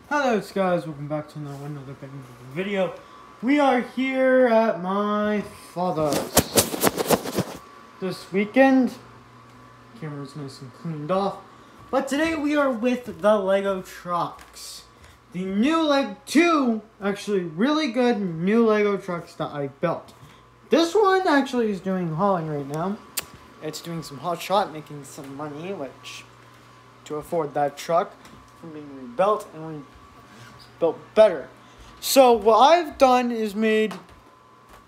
Hello guys, welcome back to another video. We are here at my father's this weekend. Camera's nice and cleaned off. But today we are with the Lego trucks. The new two actually really good new Lego trucks that I built. This one actually is doing hauling right now. It's doing some hot shot, making some money, which to afford that truck from being rebuilt and built better. So what I've done is made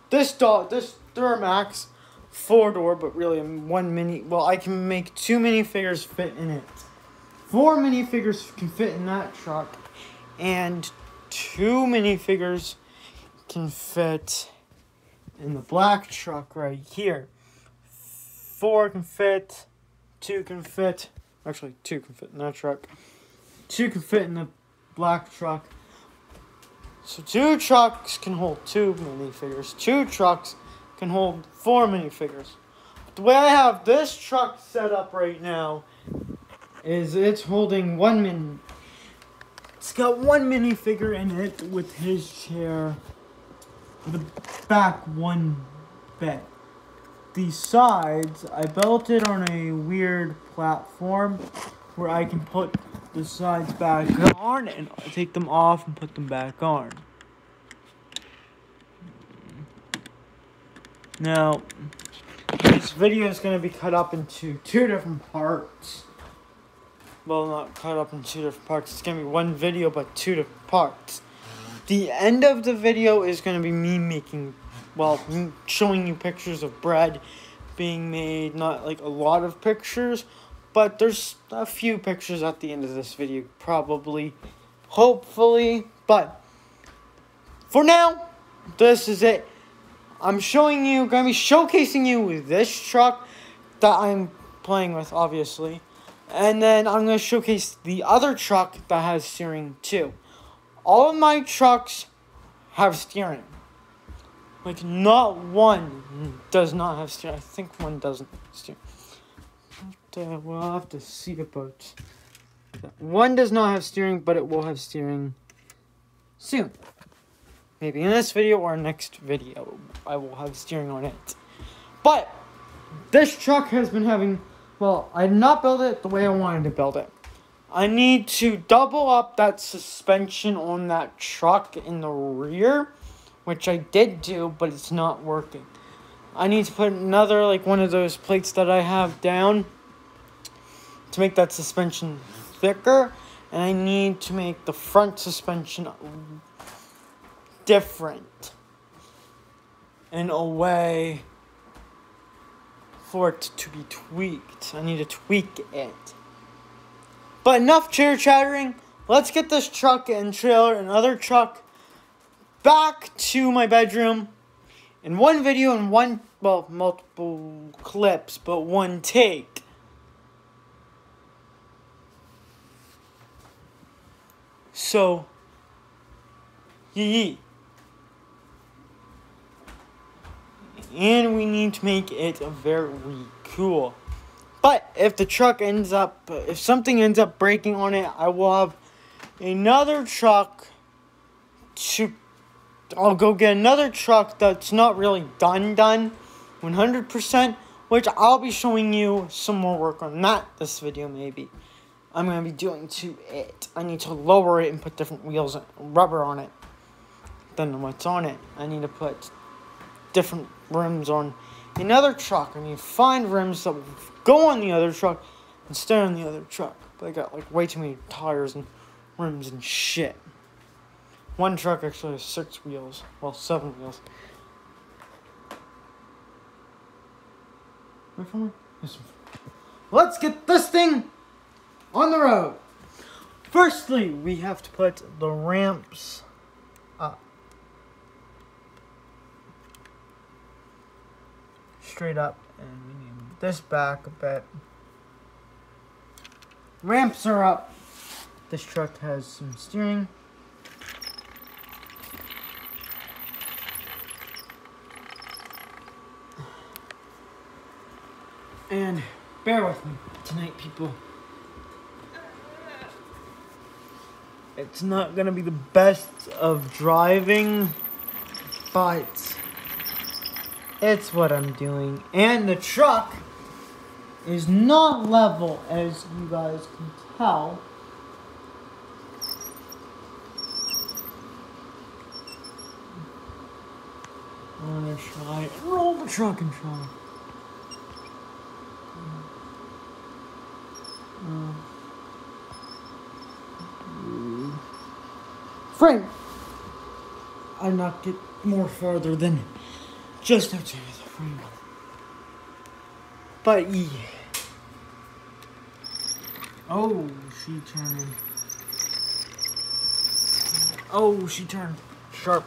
this Duramax 4-door, but really one mini. Well, I can make 2 minifigures fit in it. 4 minifigures can fit in that truck, and 2 minifigures can fit in the black truck right here. 4 can fit. 2 can fit. Actually, 2 can fit in that truck. 2 can fit in the black truck. So 2 trucks can hold 2 minifigures. 2 trucks can hold 4 minifigures. But the way I have this truck set up right now is it's holding 1 mini. It's got 1 minifigure in it with his chair. The back 1 bed. The sides, I built it on a weird platform where I can put the sides back on and take them off and put them back on. Now, this video is going to be cut up into 2 different parts. Well, not cut up in 2 different parts. It's going to be 1 video, but 2 different parts. The end of the video is going to be me making, me showing you pictures of bread being made. Not like a lot of pictures, but there's a few pictures at the end of this video, probably, hopefully. But for now, this is it. I'm showing you, gonna be showcasing you this truck that I'm playing with, obviously, and then I'm gonna showcase the other truck that has steering too. All of my trucks have steering. Like, not one does not have steering. I think one doesn't have steering. We'll have to see about that. One does not have steering, but it will have steering soon. Maybe in this video or next video, I will have steering on it. But this truck has been having, I did not build it the way I wanted to build it. I need to double up that suspension on that truck in the rear, which I did do, but it's not working. I need to put another, one of those plates that I have down to make that suspension thicker, and I need to make the front suspension different in a way for it to be tweaked. I need to tweak it. But enough chitter chattering. Let's get this truck and trailer and other truck back to my bedroom in 1 video and multiple clips, but 1 take. So, yee. And we need to make it very cool. But if if something ends up breaking on it, I will have another truck I'll go get another truck that's not really done 100%, which I'll be showing you some more work on that this video maybe. I'm going to be doing to it. I need to lower it and put different wheels and rubber on it than what's on it. I need to put different rims on another truck. I need to find rims that will go on the other truck and stay on the other truck. But I got way too many tires and rims and shit. 1 truck actually has 6 wheels. 7 wheels. Wait for me. Let's get this thing on the road. Firstly, we have to put the ramps up. Straight up. And we need this back a bit. Ramps are up. This truck has some steering. And bear with me tonight, people. It's not gonna be the best of driving, but it's what I'm doing. And the truck is not level, as you guys can tell. I'm gonna try and roll the truck and try. Frame! I knocked it more farther than just outside of the frame. But yeah. Oh, she turned. Oh, she turned sharp.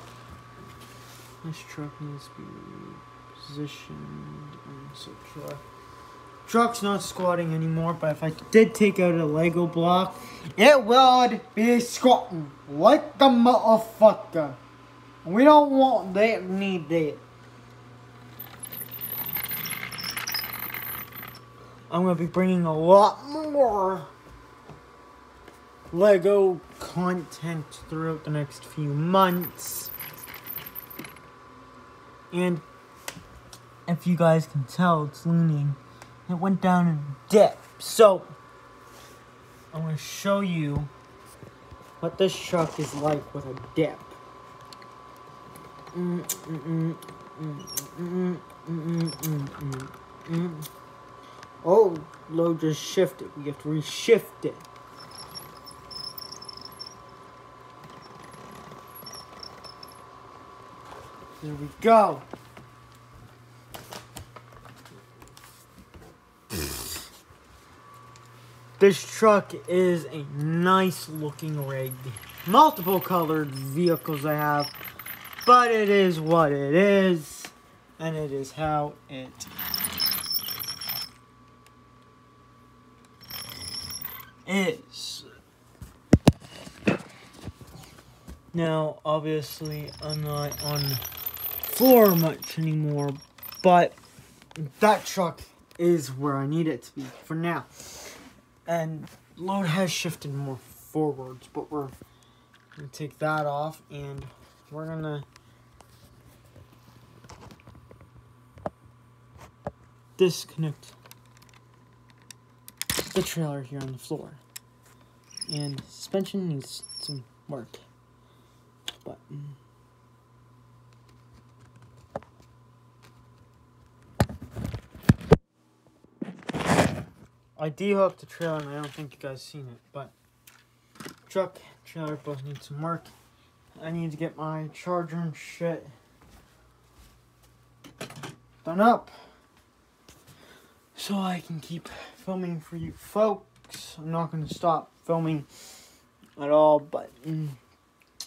This truck needs to be positioned and so truck's not squatting anymore, but if I did take out a Lego block, it would be squatting like the motherfucker. We don't want that, need that. I'm gonna be bringing a lot more Lego content throughout the next few months. And if you guys can tell, it's leaning. It went down in dip. So, I'm going to show you what this truck is like with a dip. Oh, load just shifted. We have to reshift it. There we go. This truck is a nice looking rig. Multiple colored vehicles I have, but it is what it is, and it is how it is. Now, obviously, I'm not on the floor much anymore, but that truck is where I need it to be for now. And load has shifted more forwards, but we're gonna take that off and we're gonna disconnect the trailer here on the floor. And suspension needs some work, but I de-hooked the trailer and I don't think you guys seen it, but truck, trailer both need some work. I need to get my charger and shit done up so I can keep filming for you folks. I'm not going to stop filming at all, but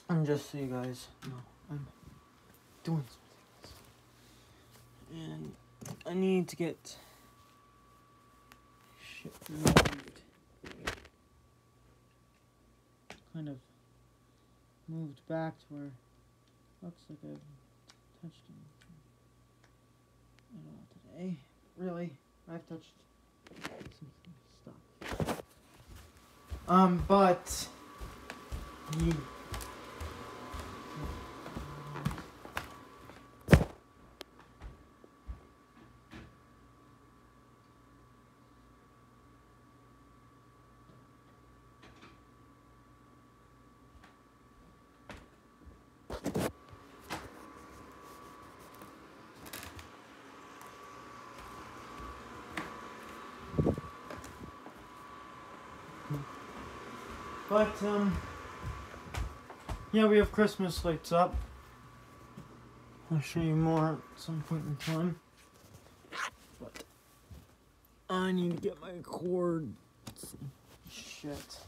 I'm just so you guys know I'm doing something. And I need to get shit moved. Kind of moved back to where looks like I've touched him at all today. Really, I've touched some stuff. But he But, yeah, we have Christmas lights up. I'll show you more at some point in time. But I need to get my cord. Shit.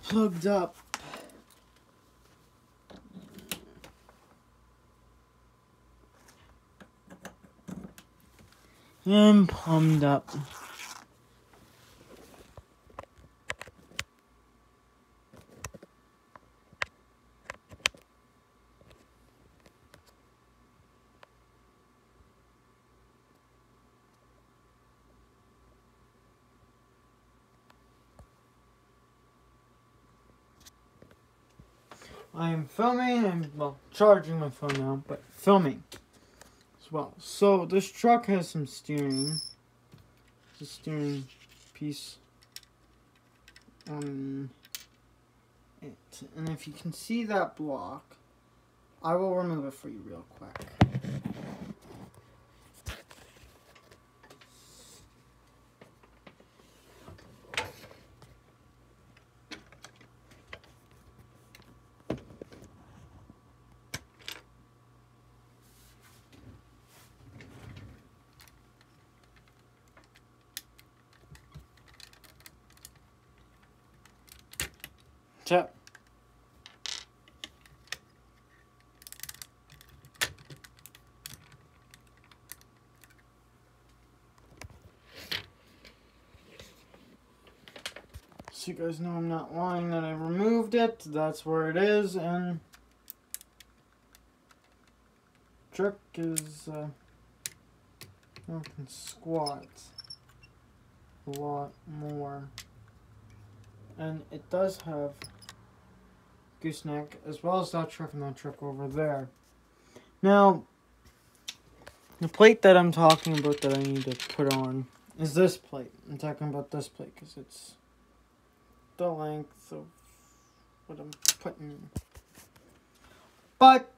Plugged up. And plumbed up. I am filming and, well, charging my phone now, but filming as well. So this truck has some steering. The steering piece on it. And if you can see that block, I will remove it for you real quick. So, you guys know I'm not lying that I removed it. That's where it is, and truck is you can squat a lot more, and it does have gooseneck as well as that truck and that truck over there. Now, the plate that I'm talking about that I need to put on is this plate. I'm talking about this plate because it's the length of what I'm putting in. But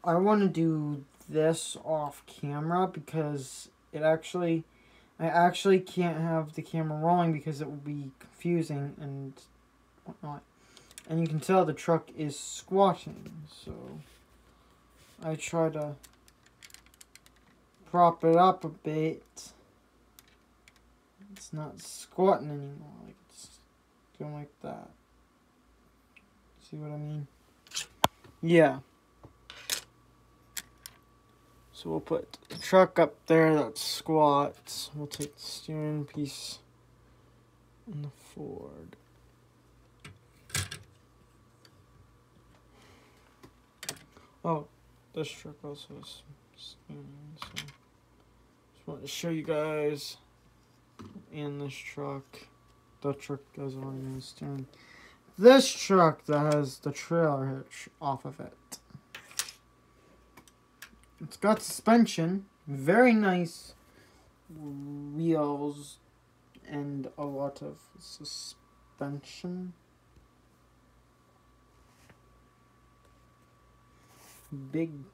I want to do this off camera because I actually can't have the camera rolling because it will be confusing and whatnot. And you can tell the truck is squatting, so I try to prop it up a bit. It's not squatting anymore, like it's going like that. See what I mean? Yeah. So we'll put the truck up there that squats. We'll take the steering piece in the Ford. Oh, this truck also has steering, so just wanted to show you guys. And this truck, that truck does already have steering. This truck that has the trailer hitch off of it. It's got suspension, very nice wheels, and a lot of suspension. Big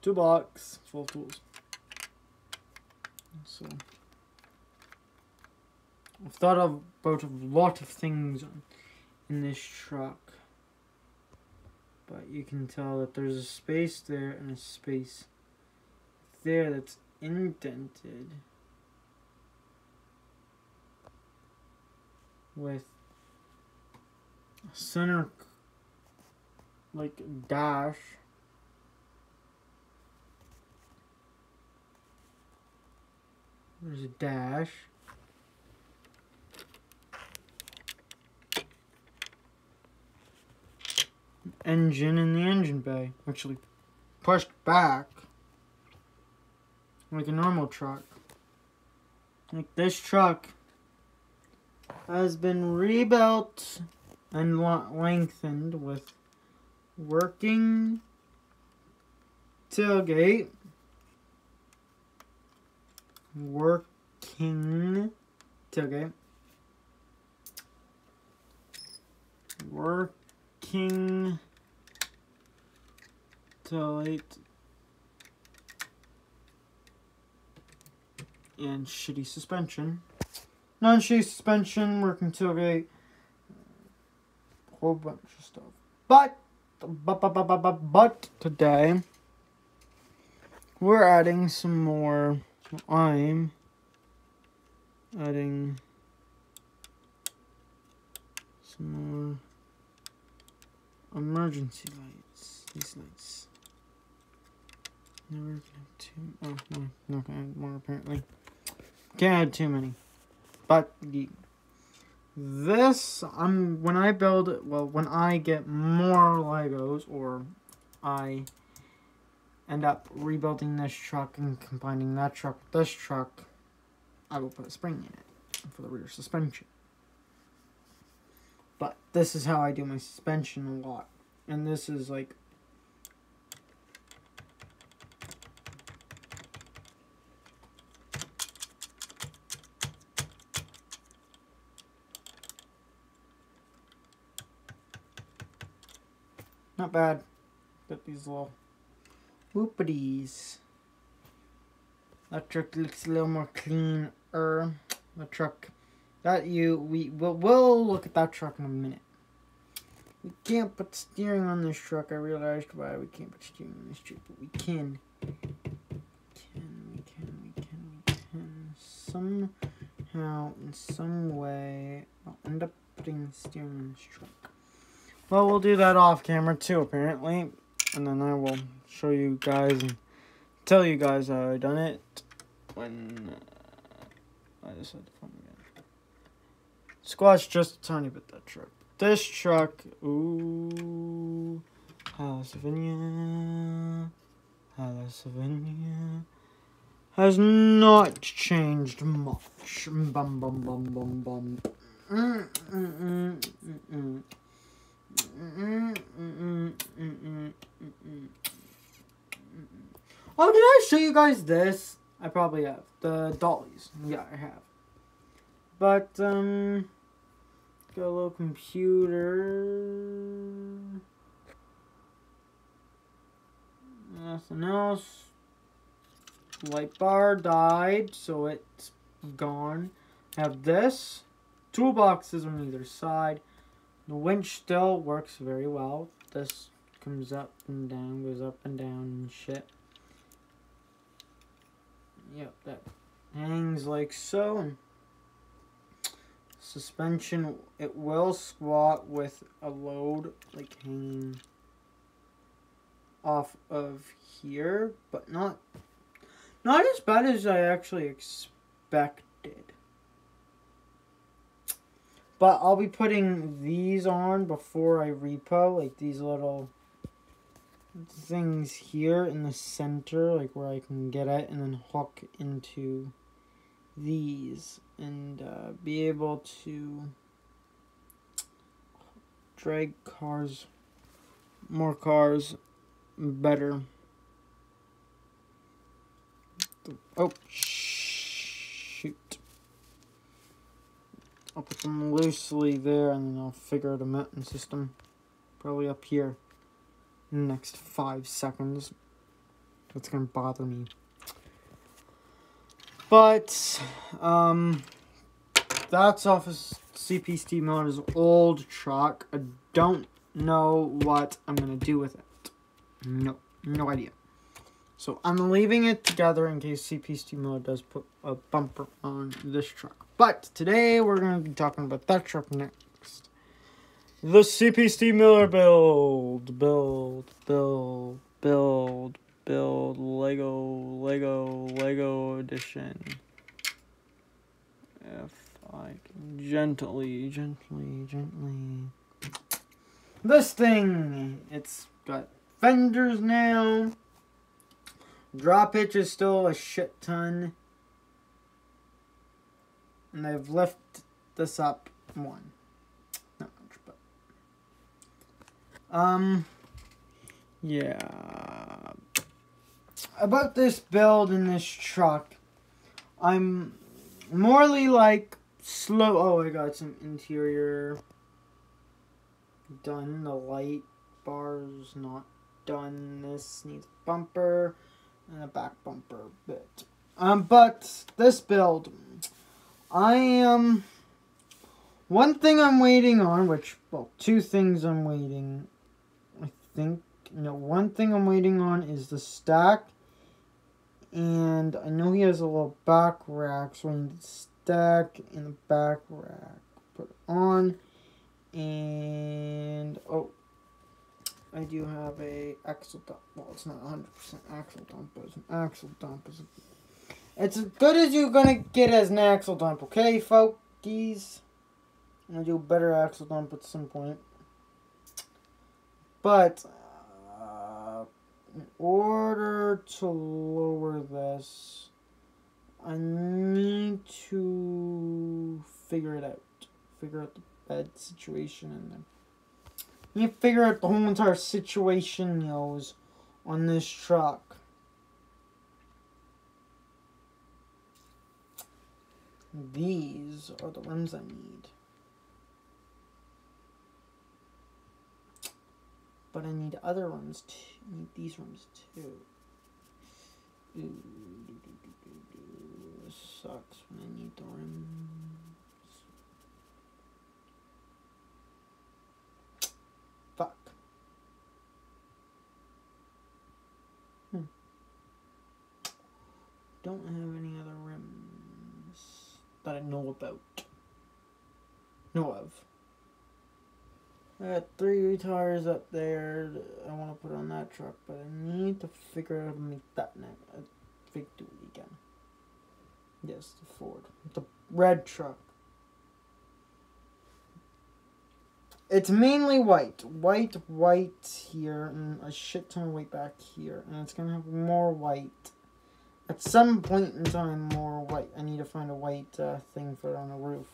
toolbox full of tools. So I've thought about a lot of things in this truck, but you can tell that there's a space there and a space there that's indented with a center like dash. There's a dash. Engine in the engine bay, actually pushed back like a normal truck. Like this truck has been rebuilt and lengthened with working tailgate, working tailgate, working tailgate, and shitty suspension. Non-shitty suspension, working tailgate, whole bunch of stuff. But today we're adding some more. I'm adding some more emergency lights. These lights. Never gonna have too. Oh no, not gonna add more apparently. Can't add too many. But this, when I build, well, when I get more Legos, or I end up rebuilding this truck and combining that truck with this truck, I will put a spring in it. for the rear suspension. But this is how I do my suspension a lot. And this is like not bad. Got these little whoopadies. That truck looks a little more cleaner. The truck that we'll look at that truck in a minute. We can't put steering on this truck. I realized why we can't put steering on this truck, but we can. We can. Somehow, in some way, I'll end up putting the steering on this truck. Well, we'll do that off camera too, apparently. And then I will show you guys and tell you guys how I done it when I just had to film again. Squash just a tiny bit that truck. This truck, ooh, Halasavina, has not changed much. Bum bum bum bum bum. Oh, did I show you guys this? I probably have. The dollies. Yeah, I have. But, got a little computer. Nothing else. Light bar died, so it's gone. Have this. Toolboxes on either side. The winch still works very well. This comes up and down, goes up and down and shit. Yep, that hangs like so. And suspension, it will squat with a load like hanging off of here, but not as bad as I actually expected. But I'll be putting these on before I repo, like these little things here in the center, like where I can get it, and then hook into these and be able to drag more cars better. Oh, shoot. I'll put them loosely there, and then I'll figure out a mounting system. Probably up here in the next 5 seconds. That's going to bother me. But, that's off of CP Steve Miller's old truck. I don't know what I'm going to do with it. No idea. So I'm leaving it together in case CP Steve Miller does put a bumper on this truck. But today we're going to be talking about that truck next. The CP Steve Miller build, Lego edition. If I can gently. This thing, it's got fenders now. Drop hitch is still a shit ton. And I've lifted this up one. Not much, but yeah. About this build in this truck, I'm morely like slow. Oh, I got some interior done. The light bar's not done. This needs a bumper and a back bumper bit. But this build, one thing I'm waiting on, two things I'm waiting, I think. No, one thing I'm waiting on is the stack, and I know he has a little back rack, so I need the stack and the back rack put on, and, oh, I do have a axle dump. Well, it's not 100% axle dump, but it's an axle dump. It's as good as you're gonna get as an axle dump, okay, folkies? I'm gonna do a better axle dump at some point. But, in order to lower this, I need to figure it out. Figure out the bed situation and then I need to figure out the whole entire situation, on this truck. These are the rims I need. But I need other rims too. I need these rims too. Ooh, this sucks when I need the rims. Fuck. Don't have any other rims that I know about. Know of. I got 3 tires up there that I want to put on that truck, but I need to figure out how to make that a big dually again. Yes, the Ford. The red truck. It's mainly white. White here, and a shit ton of white back here. And it's going to have more white. At some point in time, more white. I need to find a white thing for it on the roof.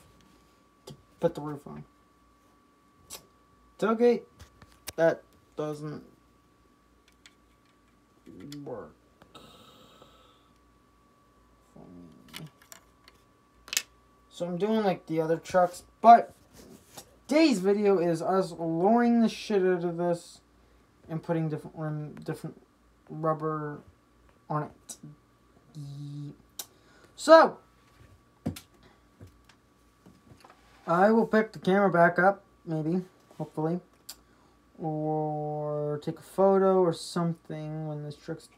To put the roof on. Tailgate, that doesn't work for me. So I'm doing like the other trucks, but today's video is us lowering the shit out of this and putting different rubber on it. So I will pick the camera back up, maybe. Hopefully, or take a photo or something when this truck's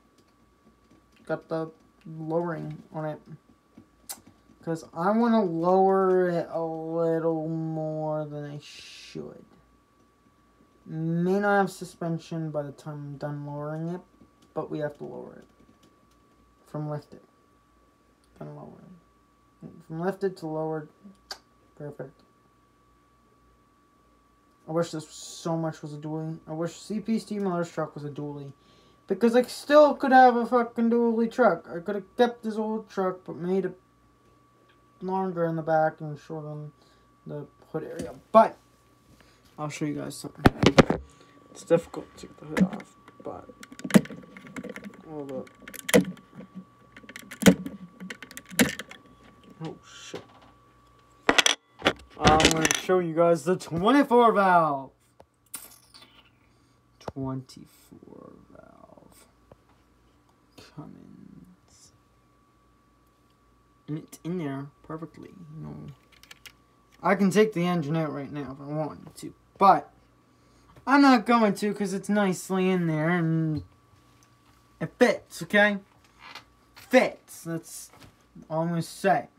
got the lowering on it, because I want to lower it a little more than I should. May not have suspension by the time I'm done lowering it, but we have to lower it from lifted and lower it. From lifted to lowered. Perfect. I wish this so much was a dually. I wish CP Steve Miller's truck was a dually. Because I still could have a fucking dually truck. I could have kept this old truck, but made it longer in the back and shortened the hood area. But I'll show you guys something. It's difficult to take the hood off, but hold up. Oh shit. I'm going to show you guys the 24 valve. 24 valve. Cummins. And it's in there perfectly, I can take the engine out right now if I wanted to. But I'm not going to because it's nicely in there and it fits, okay? Fits. That's all I'm going to say.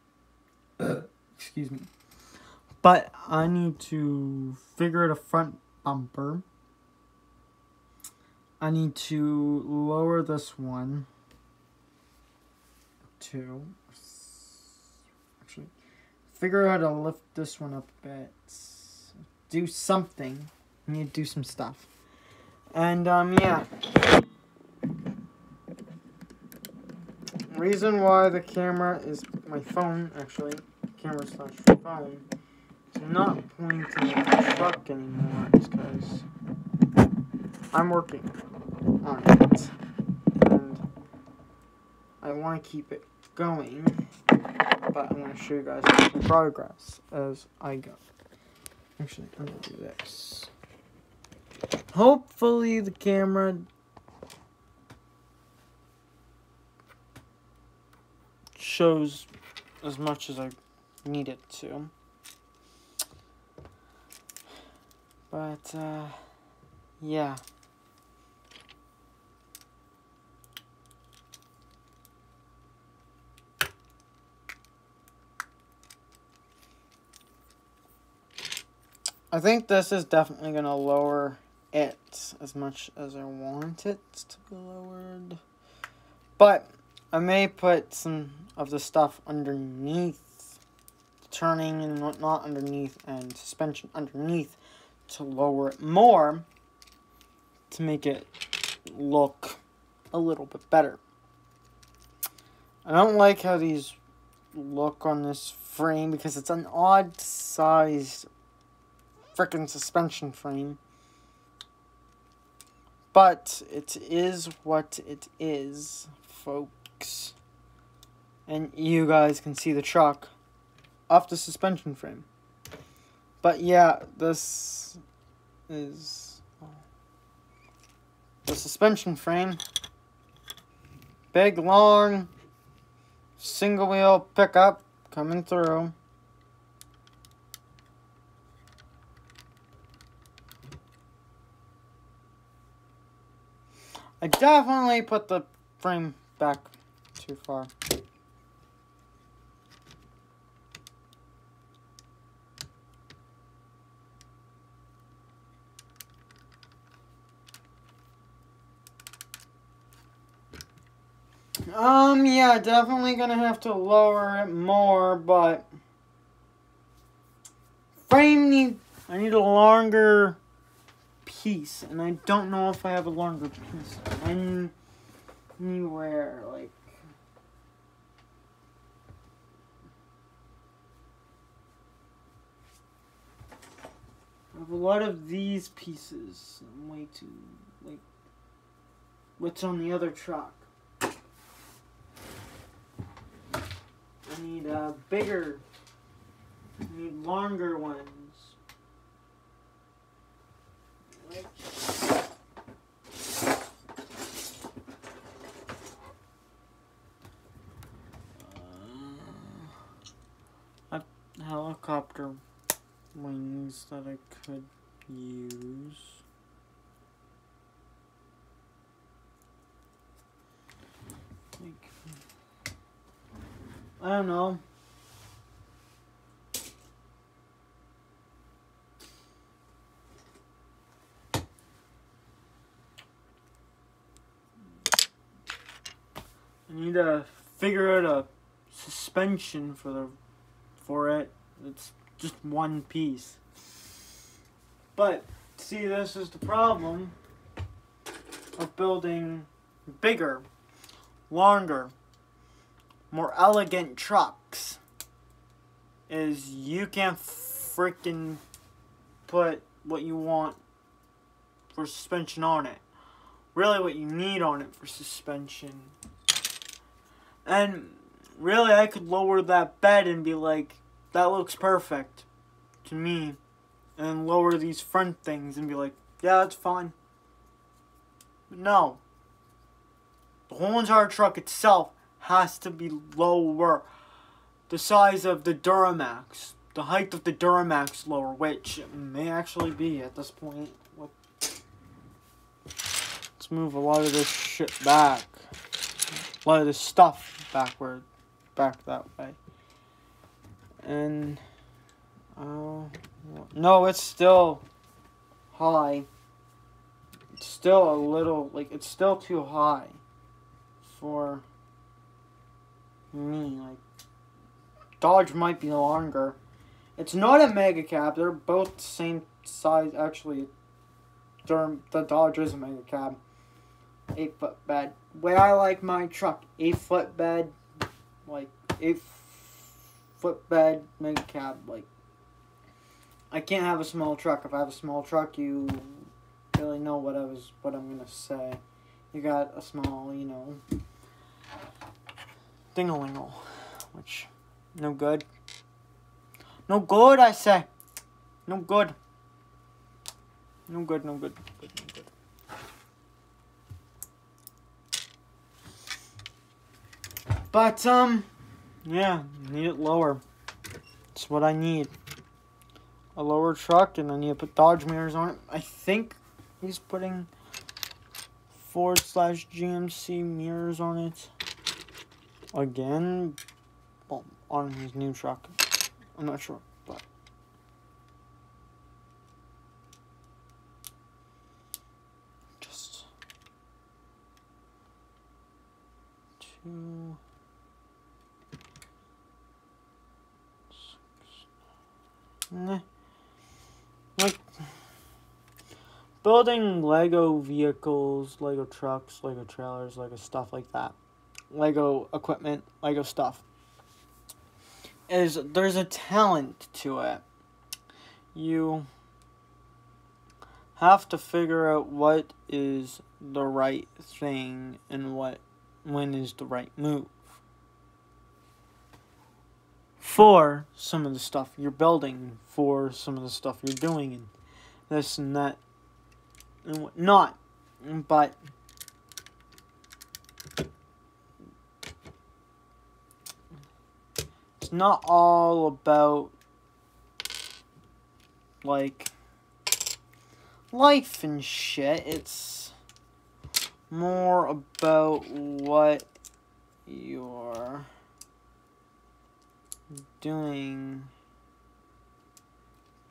Excuse me. But I need to figure out a front bumper. I need to lower this one. Actually, figure out how to lift this one up a bit. Do something. I need to do some stuff. And, yeah. Reason why the camera is my phone, actually. Camera slash phone. I'm not pointing at the truck anymore because I'm working on it and I want to keep it going, but I'm going to show you guys the progress as I go. Actually, I'm going to do this. Hopefully the camera shows as much as I need it to. But, yeah. I think this is definitely going to lower it as much as I want it to be lowered. But I may put some of the stuff underneath, turning and whatnot underneath, and suspension underneath to lower it more to make it look a little bit better. I don't like how these look on this frame because it's an odd sized frickin' suspension frame. But it is what it is, folks. And you guys can see the truck off the suspension frame. But yeah, this is the suspension frame. Big, long, single wheel pickup coming through. I definitely put the frame back too far. Yeah, definitely gonna have to lower it more, but I need a longer piece, and I don't know if I have a longer piece anywhere, like, I have a lot of these pieces. I'm way too, like, what's on the other truck. I need bigger, I need longer ones. Like, helicopter wings that I could use. Like, I don't know. I need to figure out a suspension for it. It's just one piece. But see, this is the problem of building bigger, longer, more elegant trucks. Is you can't freaking put what you want for suspension on it. Really what you need on it for suspension. And really, I could lower that bed and be like, that looks perfect to me. And lower these front things and be like, yeah, that's fine. But no. The whole entire truck itself has to be lower. The size of the Duramax. The height of the Duramax lower, which it may actually be at this point. Let's move a lot of this shit back. A lot of this stuff back that way. And no, it's still high. It's still a little, like, it's still too high for me. Like, Dodge might be longer. It's not a mega cab. They're both the same size. Actually, the Dodge is a mega cab. 8-foot bed. Way I like my truck, 8-foot bed, like 8-foot bed, mega cab. Like, I can't have a small truck. If I have a small truck, you really know what I'm gonna say. You got a small, you know, ding-a-lingle, which no good. No good, I say. No good. No good. No good. No good. No good. But, yeah, need it lower. That's what I need. A lower truck, and I need to put Dodge mirrors on it. I think he's putting Ford/GMC mirrors on it. Again, well, on his new truck. I'm not sure, but. Just 2... Nah. Like, building Lego vehicles, Lego trucks, Lego trailers, Lego stuff like that. Lego equipment, Lego stuff. is there's a talent to it. You have to figure out what is the right thing and when is the right move for some of the stuff you're building, for some of the stuff you're doing, and this and that and whatnot. But it's not all about like life and shit. It's more about what you're doing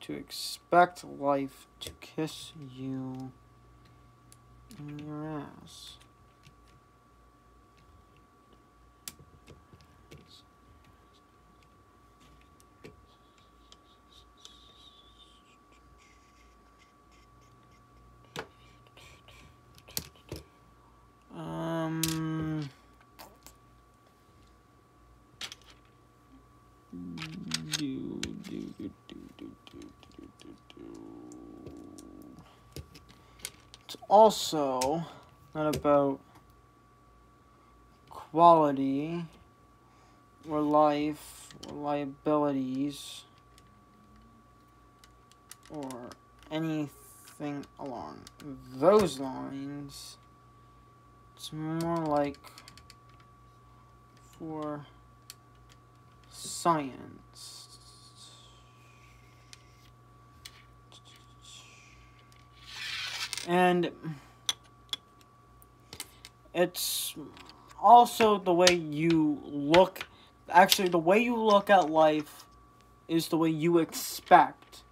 to expect life to kiss you in your ass. It's also not about quality or life or liabilities or anything along those lines. It's more like for science. And it's also the way you look. Actually, the way you look at life is the way you expect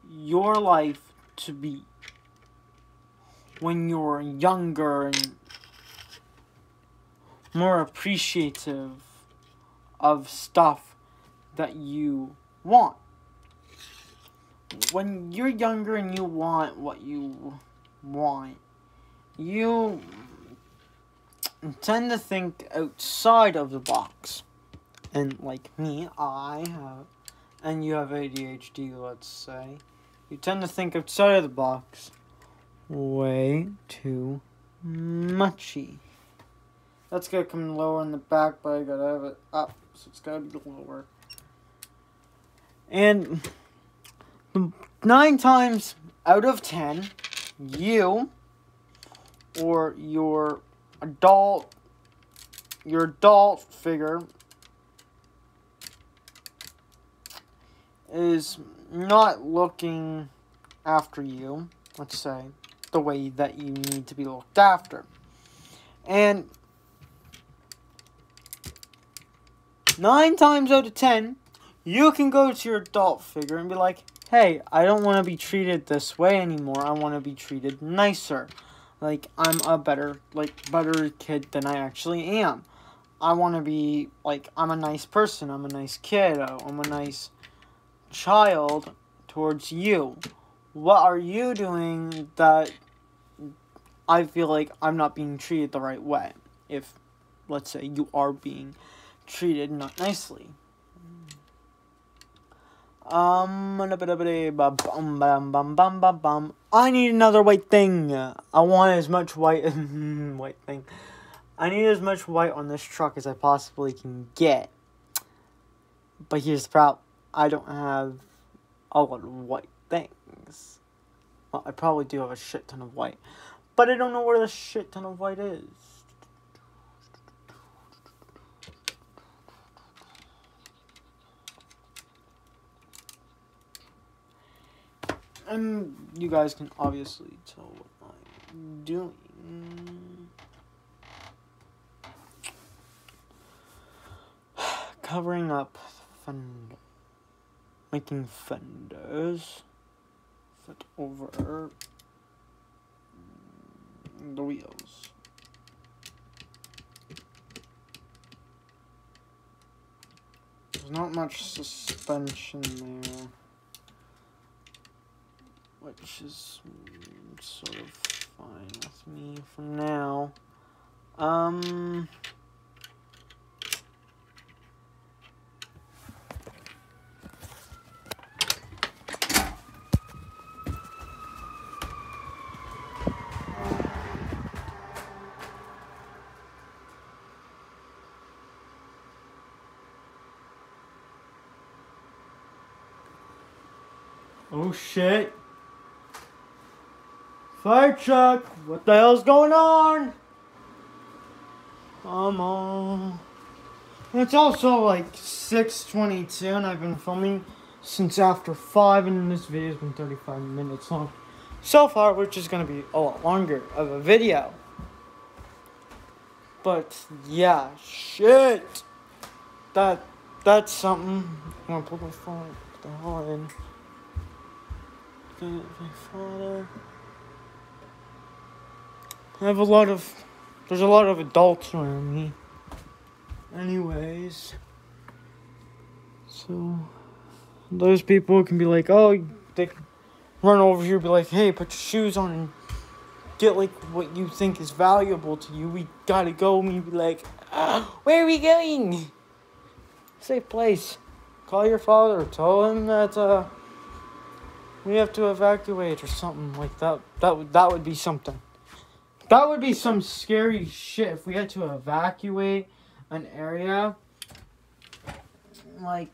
your life to be when you're younger and more appreciative of stuff that you want. When you're younger and you want what you want, you tend to think outside of the box. And like me, and you have ADHD, let's say, you tend to think outside of the box way too muchy. That's gotta come lower in the back, but I gotta have it up, so it's gotta be lower. And 9 times out of 10, you or your adult figure is not looking after you, let's say, the way that you need to be looked after. And 9 times out of 10, you can go to your adult figure and be like, hey, I don't want to be treated this way anymore. I want to be treated nicer. Like, I'm a better kid than I actually am. I want to be, like, I'm a nice person. I'm a nice kid. I'm a nice child towards you. What are you doing that I feel like I'm not being treated the right way? If, let's say, you are being treated not nicely. I need another white thing. I want as much white white thing. I need as much white on this truck as I possibly can get. But here's the problem. I don't have a lot of white things. Well, I probably do have a shit ton of white. But I don't know where the shit ton of white is. And you guys can obviously tell what I'm doing. Covering up fender. Making fenders fit over the wheels. There's not much suspension there, which is sort of fine with me for now. Oh shit. Fire truck! What the hell's going on? Come on. It's also like 6:22 and I've been filming since after 5 and this video's been 35 minutes long so far, which is going to be a lot longer of a video. But yeah, shit. That's something. I'm gonna put my phone the hell in. Get my father. There's a lot of adults around me. Anyways. So, those people can be like, oh, they can run over here and be like, hey, put your shoes on and get like what you think is valuable to you. We gotta go. And you'd be like, where are we going? Safe place. Call your father. Tell him that, we have to evacuate or something like that. That would be something. That would be some scary shit if we had to evacuate an area. Like,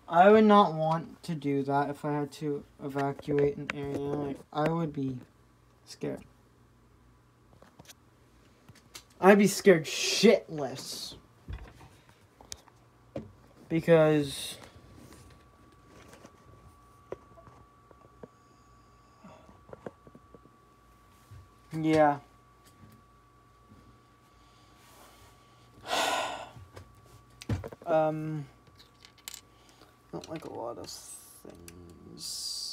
I would not want to do that if I had to evacuate an area. Like, I would be scared. I'd be scared shitless. Because yeah. Not like a lot of things.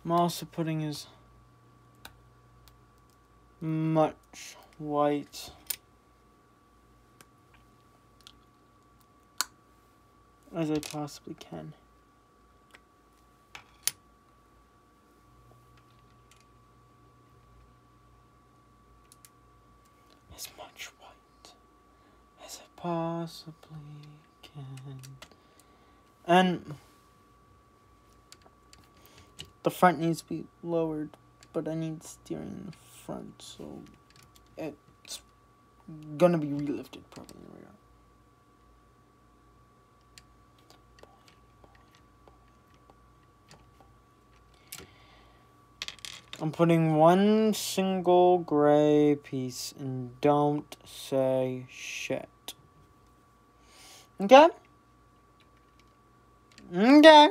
I'm also putting as much white as I possibly can. As much white as I possibly can. And the front needs to be lowered, but I need steering in the front, so it's gonna be relifted probably in the rear. I'm putting one single gray piece and don't say shit. Okay? Okay.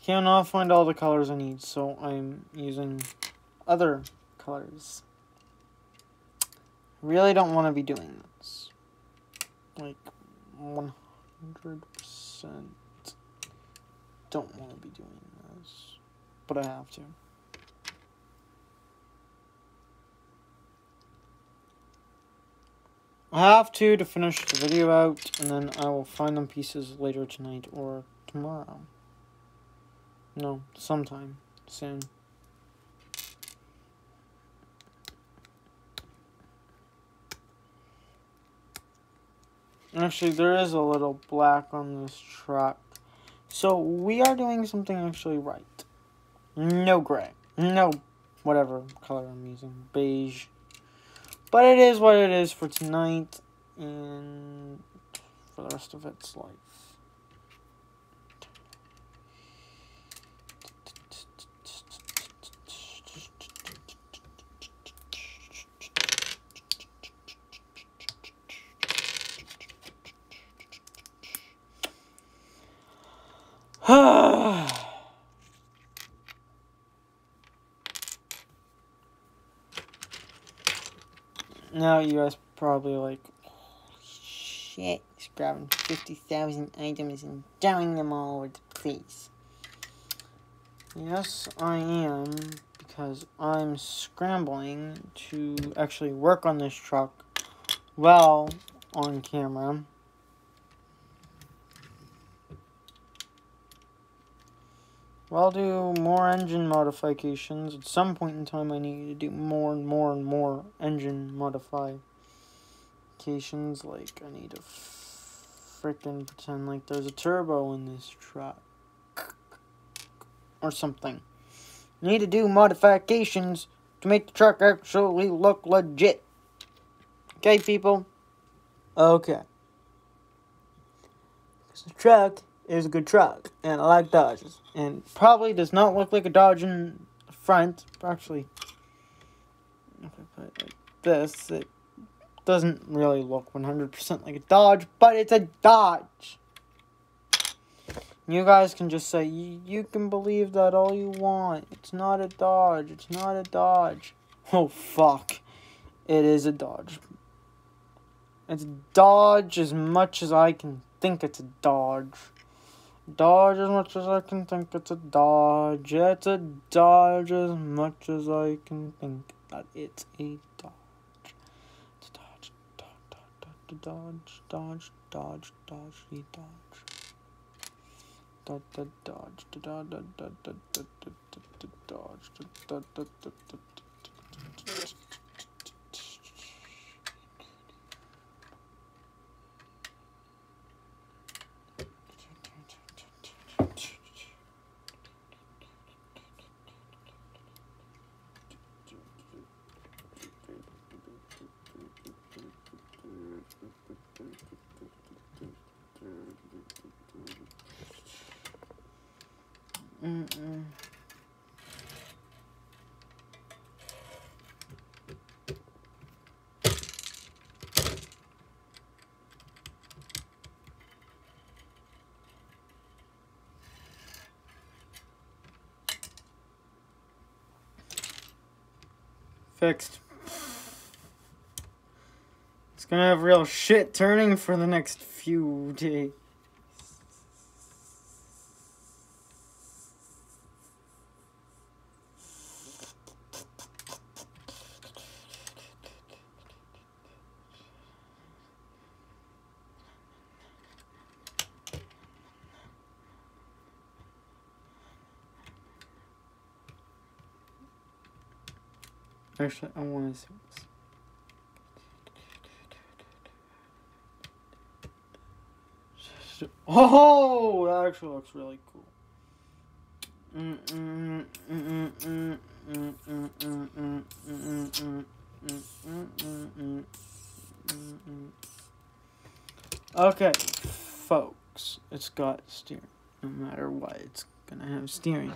Cannot find all the colors I need, so I'm using other colors. Really don't want to be doing this. Like, 100% don't want to be doing this. But I have to. I have to finish the video out, and then I will find them pieces later tonight or tomorrow. No, sometime soon. Actually, there is a little black on this truck. So, we are doing something actually right. No gray. No whatever color I'm using. Beige. But it is what it is for tonight and for the rest of its life. Now you guys probably like, holy shit, he's grabbing 50,000 items and throwing them all over the place. Yes, I am, because I'm scrambling to actually work on this truck well on camera. I'll do more engine modifications. At some point in time, I need to do more and more and more engine modifications. Like, I need to freaking pretend like there's a turbo in this truck. Or something. I need to do modifications to make the truck actually look legit. Okay, people? Okay. Because the truck is a good truck, and I like Dodges. And probably does not look like a Dodge in the front. Actually, if I put it like this, it doesn't really look 100% like a Dodge, but it's a Dodge. You guys can just say, you can believe that all you want. It's not a Dodge. It's not a Dodge. Oh, fuck. It is a Dodge. It's Dodge as much as I can think it's a Dodge. Dodge as much as I can think it's a Dodge. It's a Dodge as much as I can think that it's a Dodge. It's a Dodge, Dodge, Dodge, Dodge, Dodge, Dodge, Dodge. Dodge, Dodge, Dodge, Dodge, Dodge, Dodge, Dodge. Fixed. It's gonna have real shit turning for the next few days. Actually, I want to see this. Oh, that actually looks really cool. Okay, folks, it's got steering. No matter what, it's gonna have steering.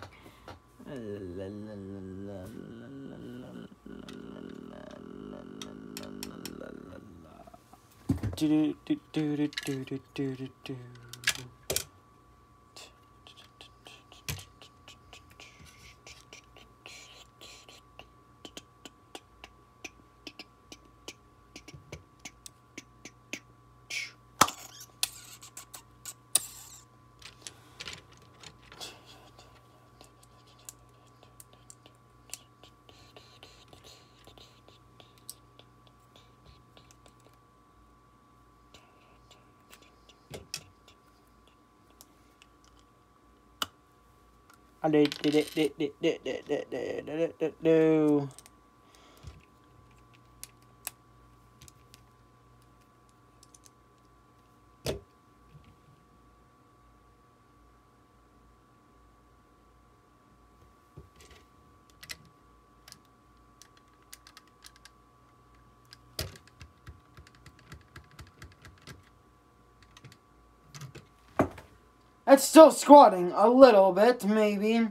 It's still squatting a little bit, maybe.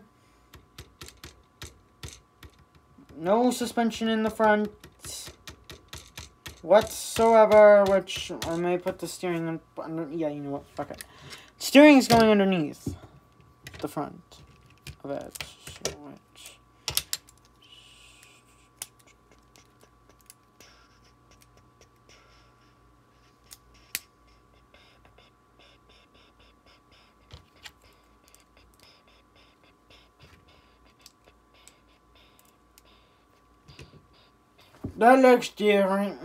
No suspension in the front whatsoever, which I may put the steering under. Yeah, you know what? Fuck it. Steering is going underneath the front of it. So That looks different.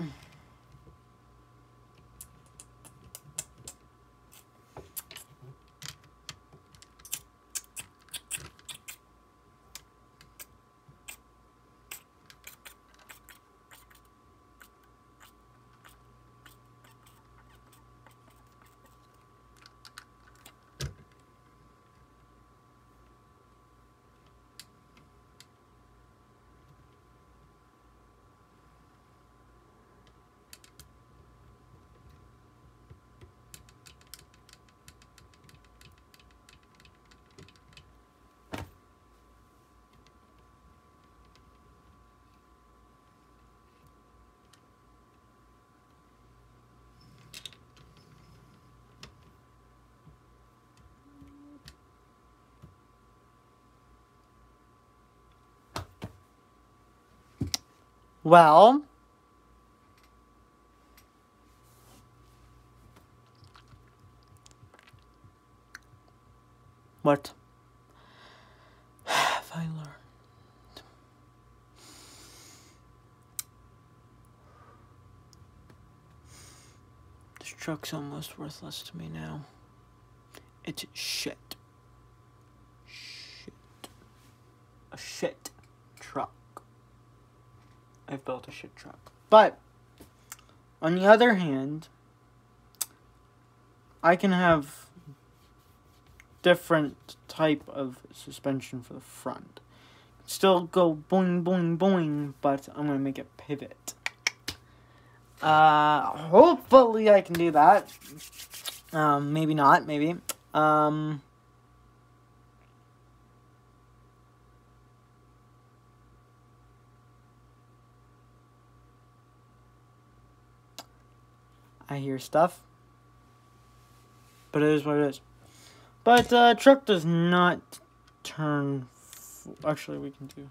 Well, what have I learned? This truck's almost worthless to me now. It's shit. Shit. A shit truck. I've built a shit truck. But, on the other hand, I can have different type of suspension for the front. Still go boing, boing, boing, but I'm going to make it pivot. Hopefully I can do that. Maybe not, maybe. I hear stuff. But it is what it is. But, truck does not turn... Actually, we can do...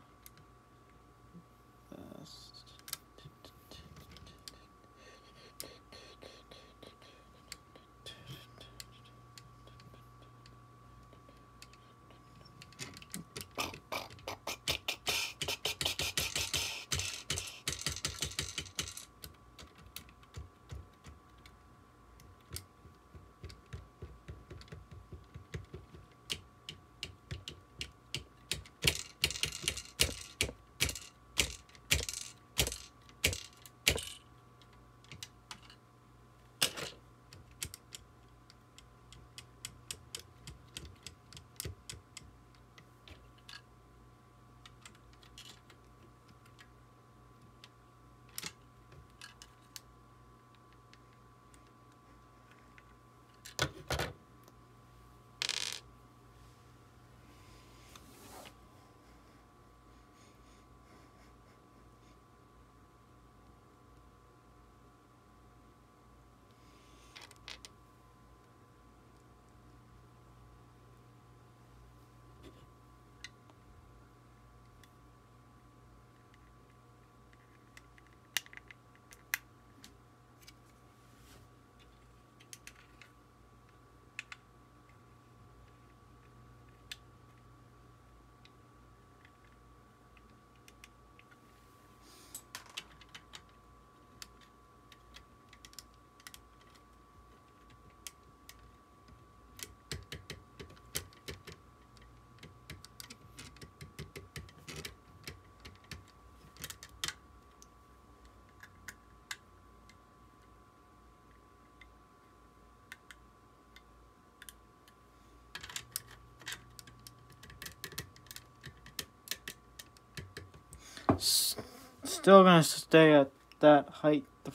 Still gonna stay at that height, the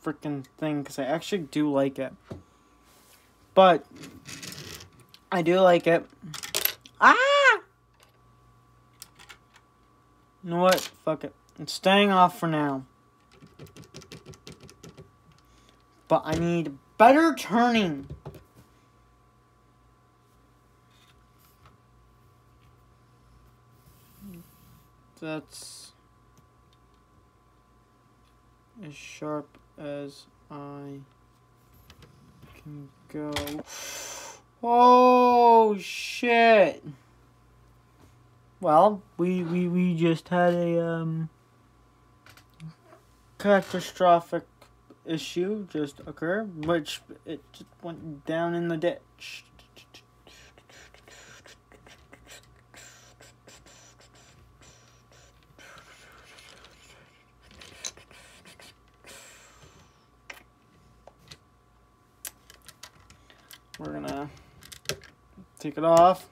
freaking thing, because I actually do like it. But, I do like it. Ah! You know what? Fuck it. It's staying off for now. But I need better turning. That's as sharp as I can go. Oh shit. Well, we just had a catastrophic issue just occurred, which it just went down in the ditch. We're gonna take it off.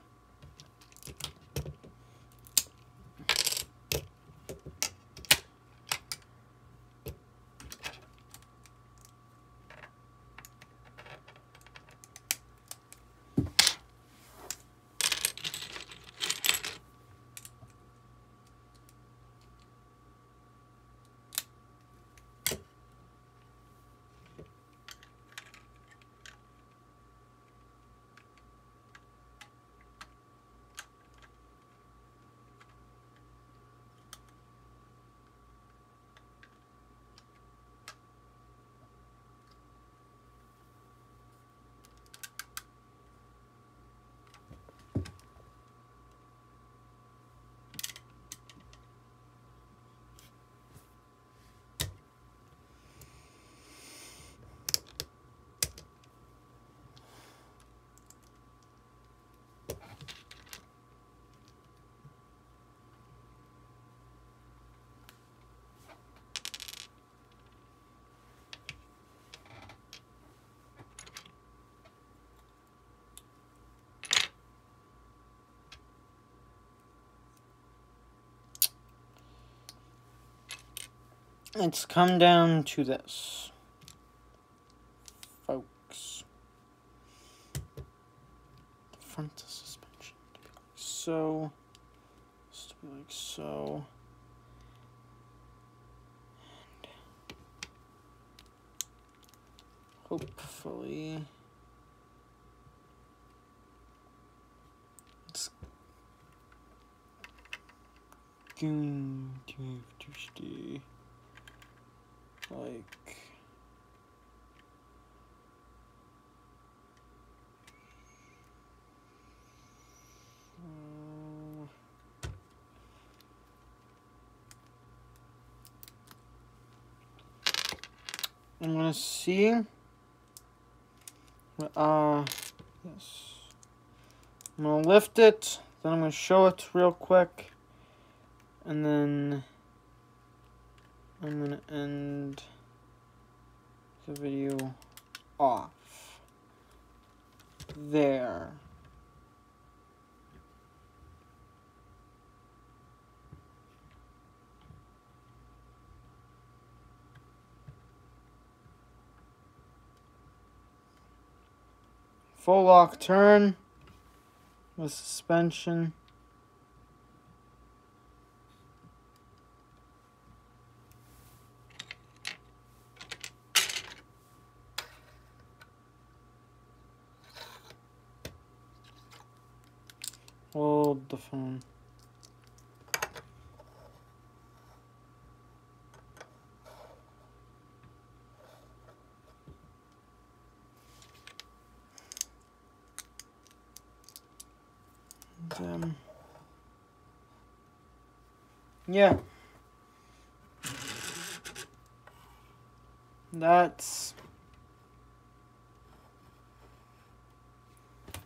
It's come down to this, folks. The front of suspension to be like so. This to be like so. And hopefully it's going to stay like I'm gonna see yes, I'm gonna lift it, then I'm gonna show it real quick, and then I'm going to end the video off there. Full lock turn with suspension. Hold the phone. Yeah. That's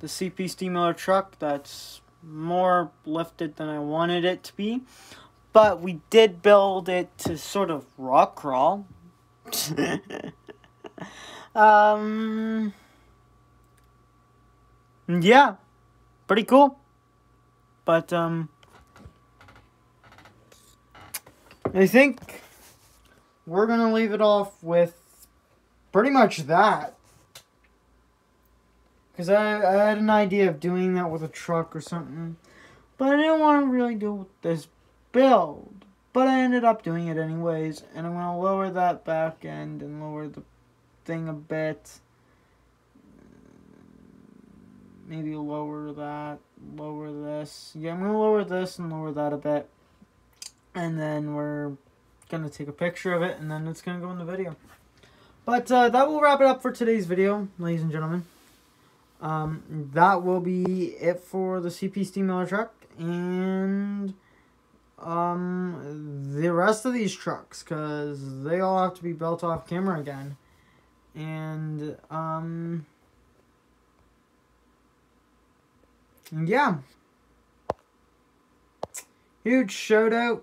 the CP Steamroller truck. That's more lifted than I wanted it to be, but we did build it to sort of rock crawl. Yeah, pretty cool. But I think we're gonna leave it off with pretty much that. Because I had an idea of doing that with a truck or something. But I didn't want to really do it with this build. But I ended up doing it anyways. And I'm going to lower that back end and lower the thing a bit. Maybe lower that. Lower this. Yeah, I'm going to lower this and lower that a bit. And then we're going to take a picture of it. And then it's going to go in the video. But that will wrap it up for today's video, ladies and gentlemen. That will be it for the CP Steamroller truck, and the rest of these trucks, because they all have to be built off camera again. And, yeah. Huge shout out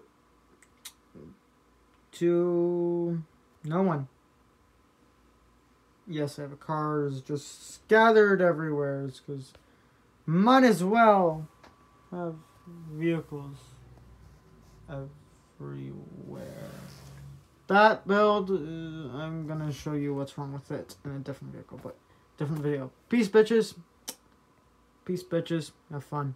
to no one. Yes, I have cars just scattered everywhere, because might as well have vehicles everywhere. That build, I'm gonna show you what's wrong with it in a different vehicle, but different video. Peace, bitches. Peace, bitches. Have fun.